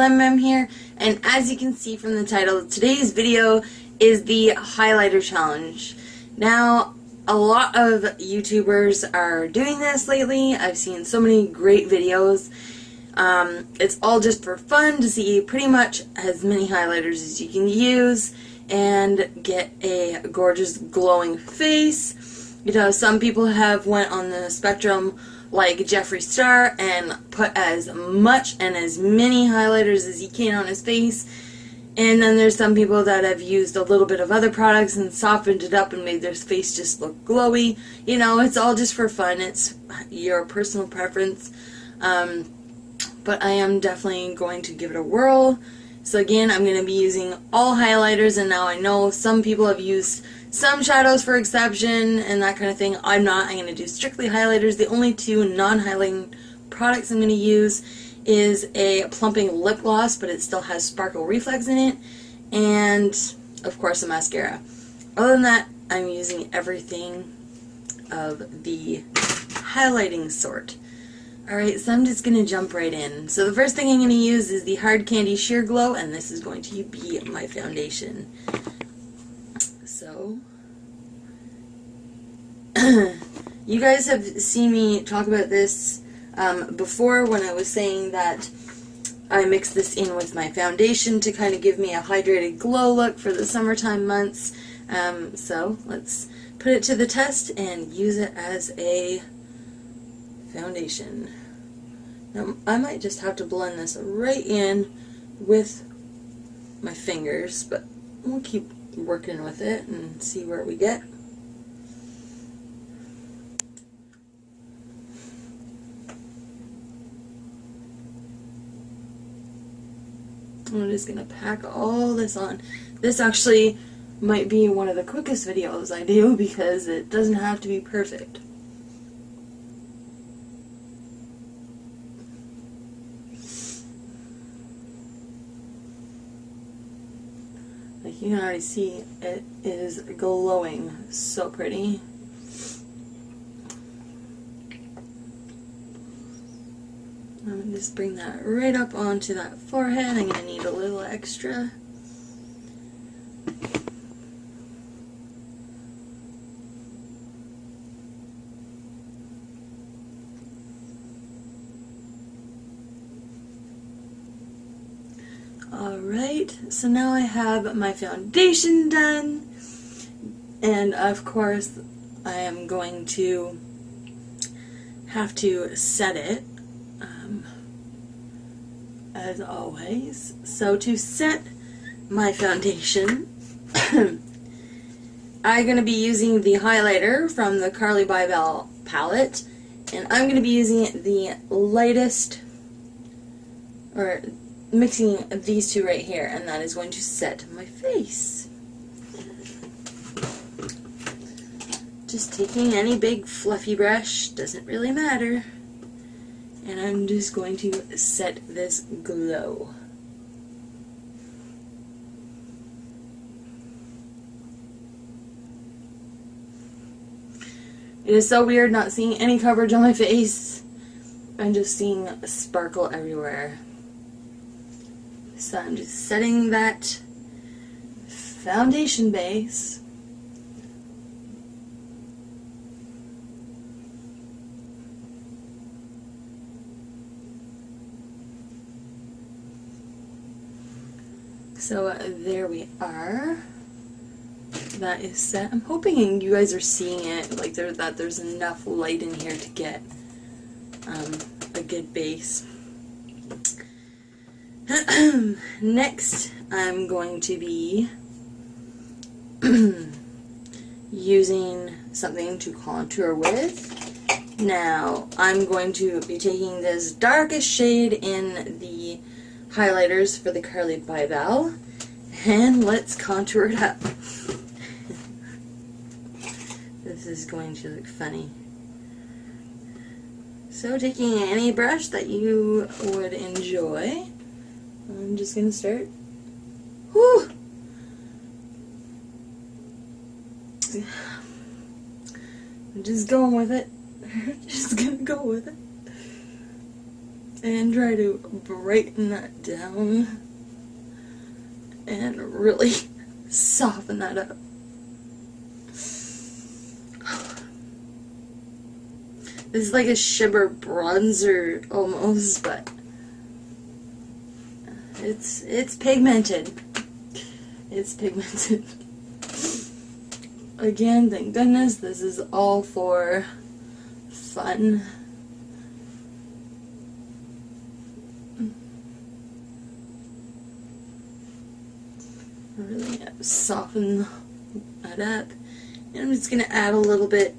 Glam Ma'am here, and as you can see from the title, today's video is the highlighter challenge. Now, a lot of YouTubers are doing this lately. I've seen so many great videos. It's all just for fun to see pretty much as many highlighters as you can use and get a gorgeous glowing face. You know, some people have went on the spectrum like Jeffree Star and put as much and as many highlighters as he can on his face. And then there's some people that have used a little bit of other products and softened it up and made their face just look glowy. You know, it's all just for fun. It's your personal preference. But I am definitely going to give it a whirl. So again, I'm going to be using all highlighters, and now I know some people have used some shadows for exception and that kind of thing. I'm not. I'm going to do strictly highlighters. The only two non-highlighting products I'm going to use is a plumping lip gloss, but it still has sparkle reflex in it, and of course a mascara. Other than that, I'm using everything of the highlighting sort. Alright, so I'm just going to jump right in. So the first thing I'm going to use is the Hard Candy Sheer Glow, and this is going to be my foundation. So, you guys have seen me talk about this before when I was saying that I mix this in with my foundation to kind of give me a hydrated glow look for the summertime months. So let's put it to the test and use it as a foundation. Now, I might just have to blend this right in with my fingers, but we'll keep working with it and see where we get. I'm just going to pack all this on. This actually might be one of the quickest videos I do because it doesn't have to be perfect. Like you can already see, it is glowing so pretty. I'm going to just bring that right up onto that forehead. I'm going to need a little extra. Alright, so now I have my foundation done, and of course I am going to have to set it, as always. So to set my foundation, I'm going to be using the highlighter from the Carly Bybel palette, and I'm going to be using the lightest, or mixing these two right here, and that is going to set my face. Just taking any big fluffy brush, doesn't really matter, and I'm just going to set this glow. It is so weird not seeing any coverage on my face. I'm just seeing sparkle everywhere. So I'm just setting that foundation base. So there we are. That is set. I'm hoping you guys are seeing it, like that there's enough light in here to get a good base. Next, I'm going to be using something to contour with. Now, I'm going to be taking this darkest shade in the highlighters for the Carly Bybel, and let's contour it up. This is going to look funny. So, taking any brush that you would enjoy, I'm just going to start. Whew! I'm just going with it. Just going to go with it. and try to brighten that down and really soften that up. This is like a shimmer bronzer almost, but it's pigmented. It's pigmented. Again, thank goodness, this is all for fun. Really soften that up. And I'm just going to add a little bit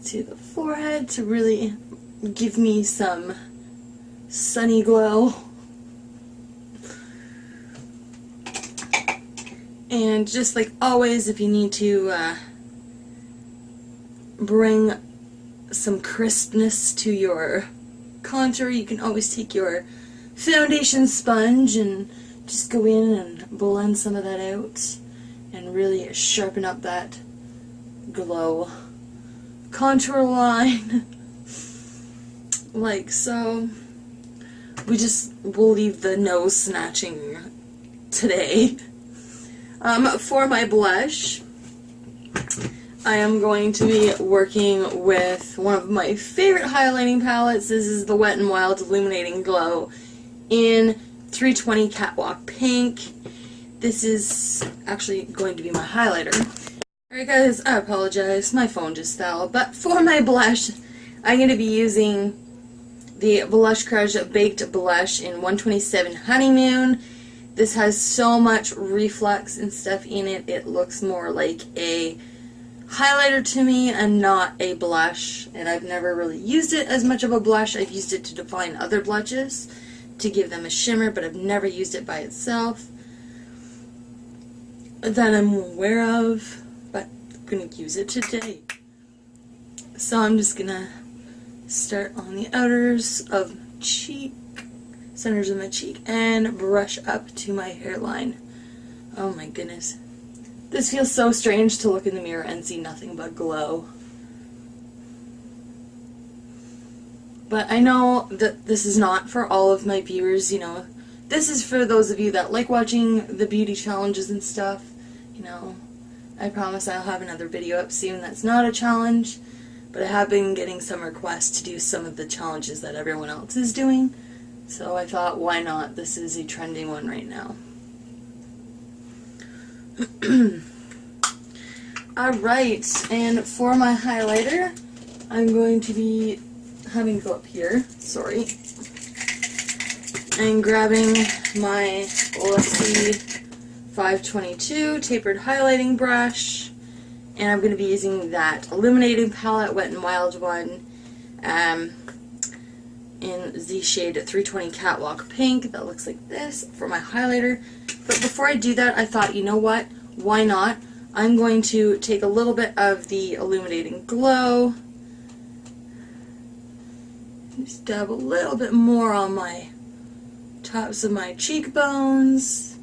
to the forehead to really give me some sunny glow. And just like always, if you need to bring some crispness to your contour, you can always take your foundation sponge and just go in and blend some of that out and really sharpen up that glow contour line like so. We'll leave the nose snatching today. For my blush, I am going to be working with one of my favorite highlighting palettes. This is the Wet n Wild Illuminating Glow in 320 Catwalk Pink. This is actually going to be my highlighter. Alright guys, I apologize, my phone just fell, but for my blush, I'm going to be using the Blush Crush Baked Blush in 127 Honeymoon. This has so much reflex and stuff in it, it looks more like a highlighter to me and not a blush. And I've never really used it as much of a blush. I've used it to define other blushes to give them a shimmer, but I've never used it by itself that I'm aware of, but I'm going to use it today. So I'm just going to start on the outers of cheek, centers of my cheek, and brush up to my hairline. Oh my goodness. This feels so strange to look in the mirror and see nothing but glow. But I know that this is not for all of my viewers, you know. This is for those of you that like watching the beauty challenges and stuff, you know. I promise I'll have another video up soon that's not a challenge, but I have been getting some requests to do some of the challenges that everyone else is doing. So I thought, why not? This is a trending one right now. Alright, and for my highlighter, I'm going to be having to go up here, sorry, and grabbing my Lusty 522 tapered highlighting brush, and I'm going to be using that illuminating palette, Wet n Wild one, in the shade 320 Catwalk Pink. That looks like this for my highlighter. But before I do that, I thought, you know what, why not? I'm going to take a little bit of the Illuminating Glow, just dab a little bit more on my tops of my cheekbones,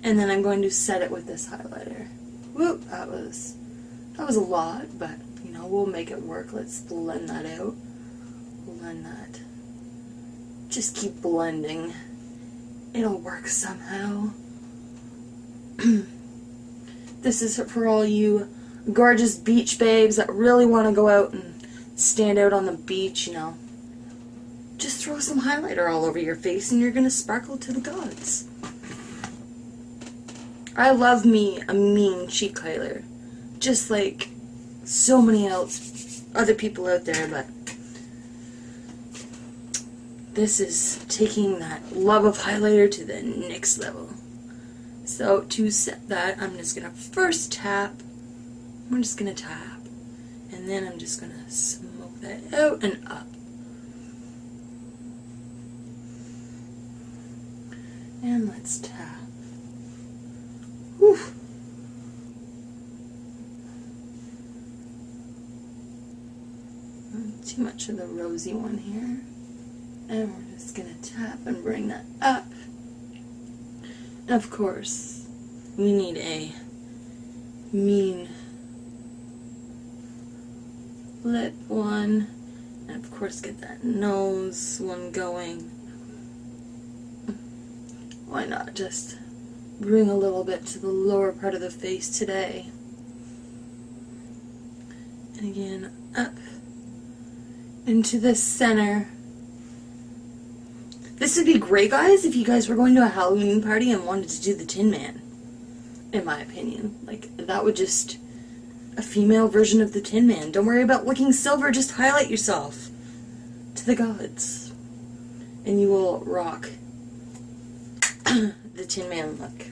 and then I'm going to set it with this highlighter. Whoop, that was a lot, but you know, we'll make it work. Let's blend that out. Blend that. Just keep blending. It'll work somehow. This is for all you gorgeous beach babes that really want to go out and stand out on the beach, you know. Just throw some highlighter all over your face and you're going to sparkle to the gods. I love me a mean cheek highlighter, just like so many other people out there, but this is taking that love of highlighter to the next level. So to set that, I'm just going to first tap. I'm just going to tap. And then I'm just going to smoke that out and up. And let's tap. Whew. Too much of the rosy one here. And we're just going to tap and bring that up. And of course, we need a mean lip one, and of course get that nose one going. Why not just bring a little bit to the lower part of the face today? And again, up into the center. This would be great, guys, if you guys were going to a Halloween party and wanted to do the Tin Man, in my opinion. Like, that would just... a female version of the Tin Man. Don't worry about looking silver, just highlight yourself to the gods. And you will rock the Tin Man look.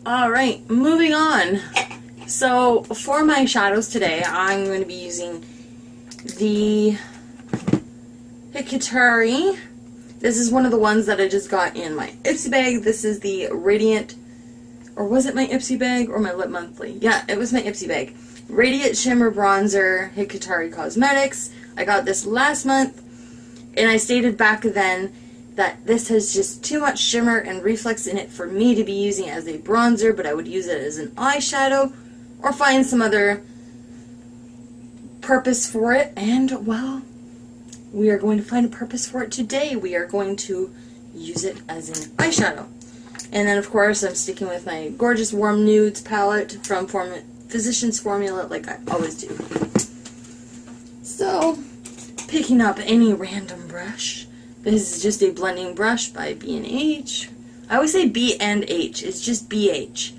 Alright, moving on. So, for my shadows today, I'm going to be using the Hikatari. This is one of the ones that I just got in my Ipsy bag. This is the Radiant, or was it my Ipsy bag or my Lip Monthly? Yeah, it was my Ipsy bag. Radiant Shimmer Bronzer, Hikatari Cosmetics. I got this last month, and I stated back then that this has just too much shimmer and reflex in it for me to be using as a bronzer, but I would use it as an eyeshadow or find some other purpose for it. And, well, we are going to find a purpose for it today. We are going to use it as an eyeshadow. And then, of course, I'm sticking with my gorgeous Warm Nudes palette from Physicians Formula, like I always do. So, picking up any random brush. This is just a blending brush by B&H. I always say B and H. It's just BH.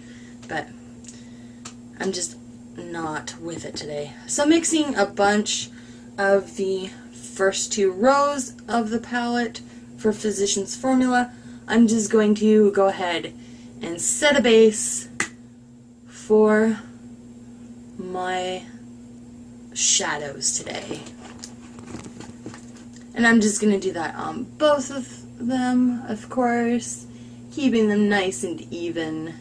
But I'm just not with it today. So I'm mixing a bunch of the first two rows of the palette for Physicians Formula. I'm just going to go ahead and set a base for my shadows today. And I'm just going to do that on both of them, of course, keeping them nice and even.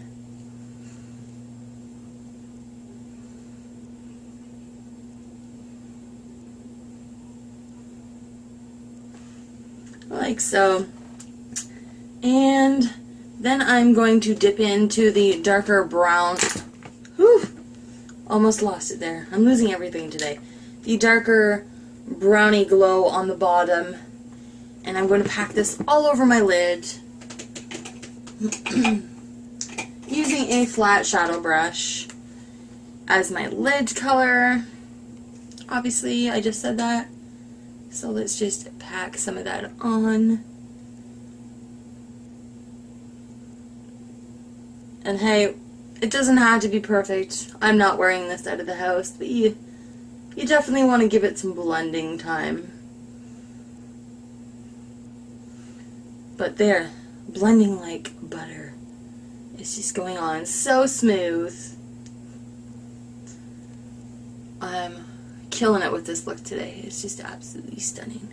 Like so. And then I'm going to dip into the darker brown. Whew! Almost lost it there. I'm losing everything today. The darker brownie glow on the bottom. And I'm going to pack this all over my lid. Using a flat shadow brush as my lid color. Obviously, I just said that. So let's just pack some of that on. And hey, it doesn't have to be perfect. I'm not wearing this out of the house, but you definitely want to give it some blending time. But there, blending like butter. It's just going on so smooth. I'm killing it with this look today. It's just absolutely stunning.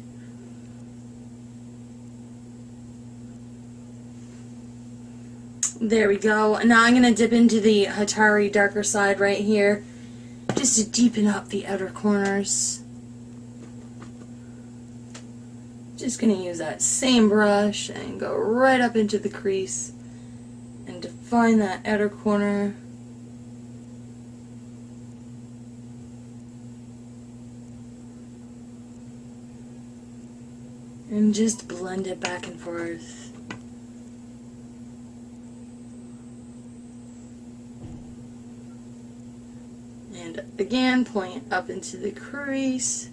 There we go. And now I'm going to dip into the Hatari darker side right here, just to deepen up the outer corners. Just going to use that same brush and go right up into the crease and define that outer corner. And just blend it back and forth. And again, pulling it up into the crease.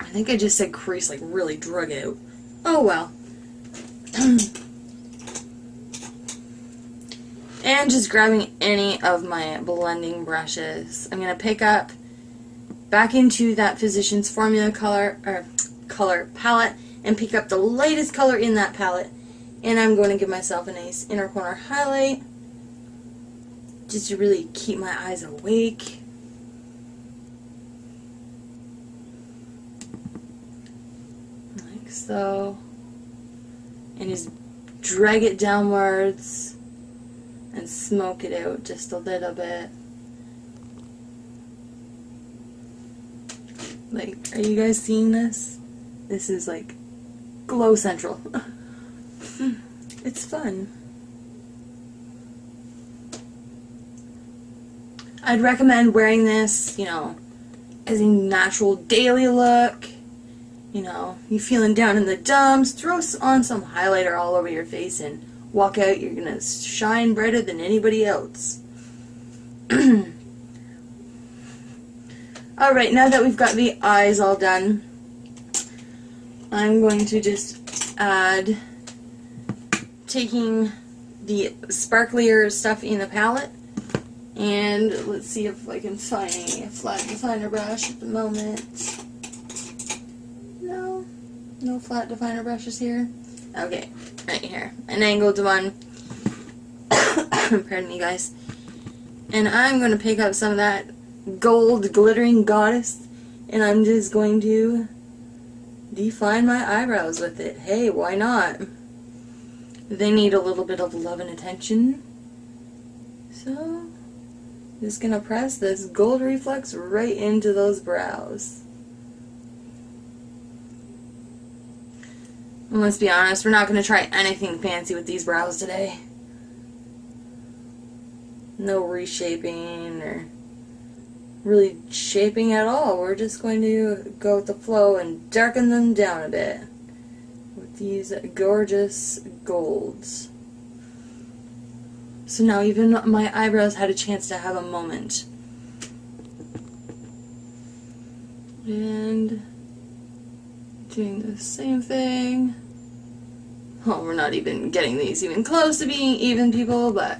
I think I just said crease, like really drug out. Oh well. And just grabbing any of my blending brushes. I'm going to pick up back into that Physicians Formula color palette and pick up the lightest color in that palette. And I'm going to give myself a nice inner corner highlight, just to really keep my eyes awake. Like so. And just drag it downwards and smoke it out just a little bit. Like, are you guys seeing this? This is like glow central. It's fun. I'd recommend wearing this, you know, as a natural daily look. You know, you feeling down in the dumps, throw on some highlighter all over your face and walk out. You're gonna shine brighter than anybody else. Alright, now that we've got the eyes all done, I'm going to just add, taking the sparklier stuff in the palette, and let's see if I can find a flat definer brush at the moment. No flat definer brushes here. Okay, right here. An angled one. Pardon me, guys. And I'm going to pick up some of that gold glittering goddess, and I'm just going to define my eyebrows with it. Hey, why not? They need a little bit of love and attention. So, I'm just going to press this gold reflex right into those brows. And let's be honest, we're not going to try anything fancy with these brows today. No reshaping or really shaping at all. We're just going to go with the flow and darken them down a bit with these gorgeous golds. So now even my eyebrows had a chance to have a moment. And doing the same thing. Oh, we're not even getting these even close to being even, people, but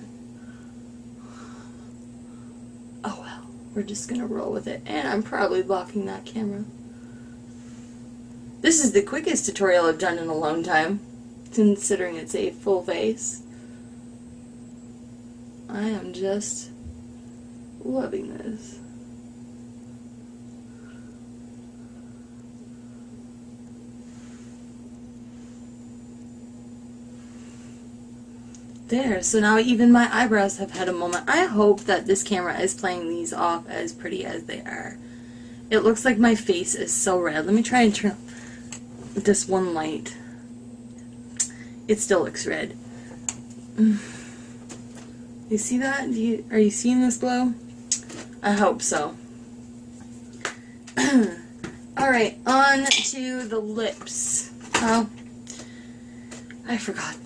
oh well, we're just gonna roll with it. And I'm probably blocking that camera. This is the quickest tutorial I've done in a long time, considering it's a full face. I am just loving this. There, so now even my eyebrows have had a moment. I hope that this camera is playing these off as pretty as they are. It looks like my face is so red. Let me try and turn off this one light. It still looks red. You see that? Are you seeing this glow? I hope so. Alright, on to the lips. Oh, I forgot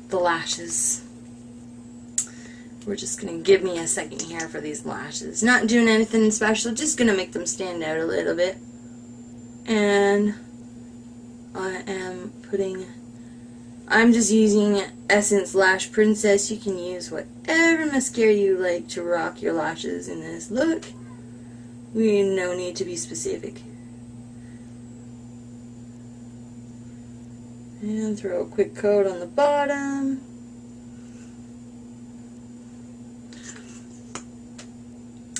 the lashes. We're just gonna give me a second here for these lashes. Not doing anything special, just gonna make them stand out a little bit. And I'm just using Essence Lash Princess. You can use whatever mascara you like to rock your lashes in this look. We no need to be specific. And throw a quick coat on the bottom.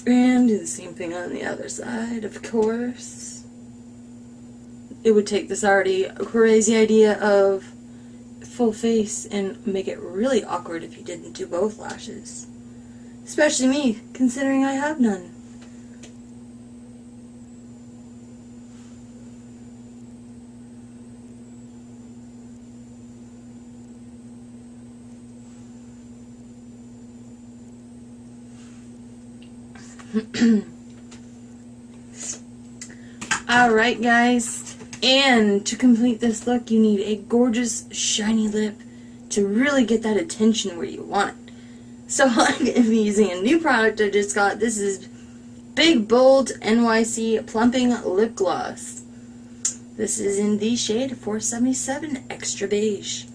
And do the same thing on the other side, of course. It would take this already crazy idea of full face and make it really awkward if you didn't do both lashes. Especially me, considering I have none. Alright guys, and to complete this look you need a gorgeous shiny lip to really get that attention where you want it. So I'm going to be using a new product I just got. This is Big Bold NYC Plumping Lip Gloss. This is in the shade 477 Extra Beige.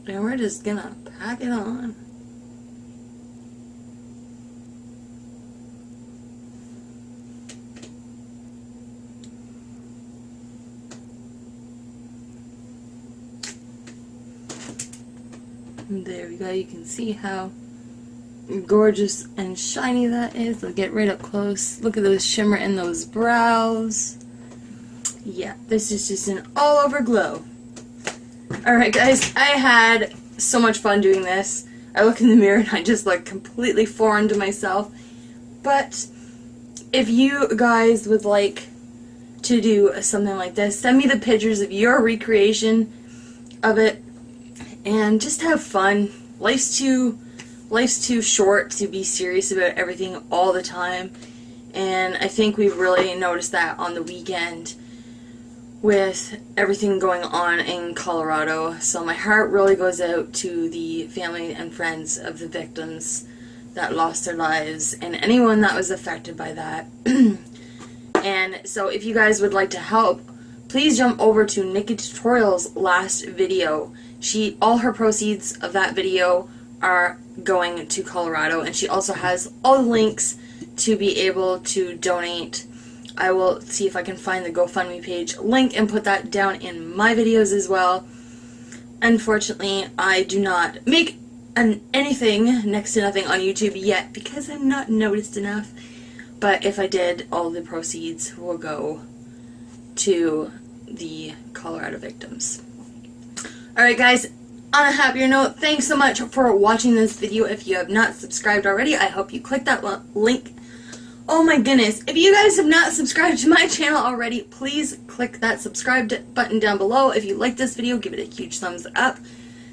And we're just gonna pack it on. And there we go. You can see how gorgeous and shiny that is. I'll get right up close. Look at those shimmer in those brows. yeah, this is just an all-over glow. Alright guys, I had so much fun doing this. I look in the mirror and I just look completely foreign to myself. But if you guys would like to do something like this, send me the pictures of your recreation of it and just have fun. Life's too short to be serious about everything all the time, and I think we've really noticed that on the weekend with everything going on in Colorado. So my heart really goes out to the family and friends of the victims that lost their lives and anyone that was affected by that. And so if you guys would like to help, please jump over to Nikki Tutorial's last video. All her proceeds of that video are going to Colorado, and she also has all the links to be able to donate. I will see if I can find the GoFundMe page link and put that down in my videos as well. Unfortunately, I do not make anything, next to nothing, on YouTube yet because I'm not noticed enough. But if I did, all the proceeds will go to the Colorado victims. Alright guys, on a happier note, thanks so much for watching this video. If you have not subscribed already, I hope you click that link. Oh my goodness, if you guys have not subscribed to my channel already, please click that subscribe button down below. If you like this video, give it a huge thumbs up.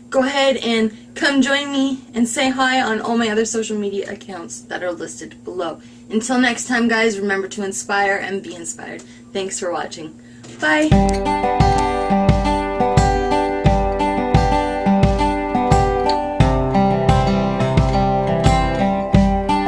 Go ahead and come join me and say hi on all my other social media accounts that are listed below. Until next time guys, remember to inspire and be inspired. Thanks for watching. Bye!